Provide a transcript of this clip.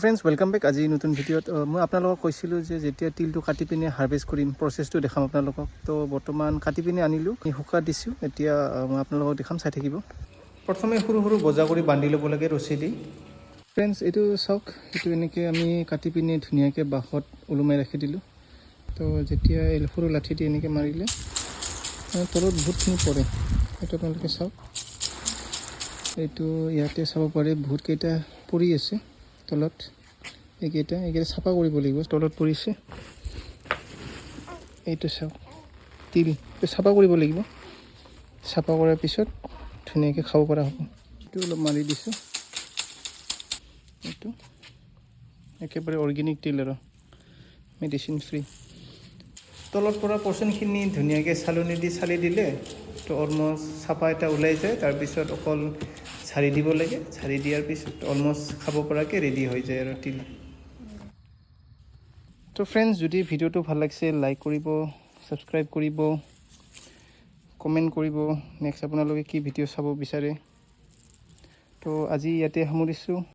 Friends welcome back. আজি নতুন ভিডিঅ'ত মই আপোনালোকক কৈছিলোঁ যে যেতিয়া তিলটো কাটি পিনে হাৰ্ভেষ্ট কৰিম প্ৰচেছটো দেখাম আপোনালোকক। তো বৰ্তমান কাটি পিনে আনিলোঁ, শুকাত দিছোঁ। এতিয়া মই আপোনালোকক দেখাম, চাই থাকিব। প্ৰথমে সৰু সৰু বজা কৰি বান্ধি ল'ব লাগে ৰছী দি। ফ্ৰেণ্ডছ এইটো চাওক, এইটো এনেকৈ আমি কাটি পিনে ধুনীয়াকৈ বাঁহত ওলোমাই ৰাখি দিলোঁ। তো যেতিয়া এই সৰু লাঠি দি এনেকৈ মাৰিলে তলত বহুতখিনি পৰে। এইটো আপোনালোকে চাওক, এইটো ইয়াতে চাব পাৰে বহুতকেইটা পৰি আছে তলত। এইকেইটা চাফা কৰিব লাগিব, তলত পৰিছে। এইটো চাওক, তিল চাফা কৰিব লাগিব। চাফা কৰাৰ পিছত ধুনীয়াকৈ খাব পৰা হ'ব। এইটো অলপ মাৰি দিছোঁ। এইটো একেবাৰে অৰ্গেনিক তিল আৰু মেডিচিন ফ্ৰী। তলত পৰা পৰ্চনখিনি ধুনীয়াকৈ চালনি দি চালি দিলে তো অলমষ্ট চাফা এটা ওলাই যায়। তাৰপিছত অকল ঝাৰি দিব লাগে। ঝাৰি দিয়াৰ পিছত অলমষ্ট খাব পৰাকৈ ৰেডি হৈ যায় আৰু তিল। তো ফ্ৰেণ্ডছ, যদি ভিডিঅ'টো ভাল লাগিছে লাইক কৰিব, ছাবস্ক্ৰাইব কৰিব, কমেণ্ট কৰিব। নেক্সট আপোনালোকে কি ভিডিঅ' চাব বিচাৰে। তো আজি ইয়াতে সামৰিছোঁ।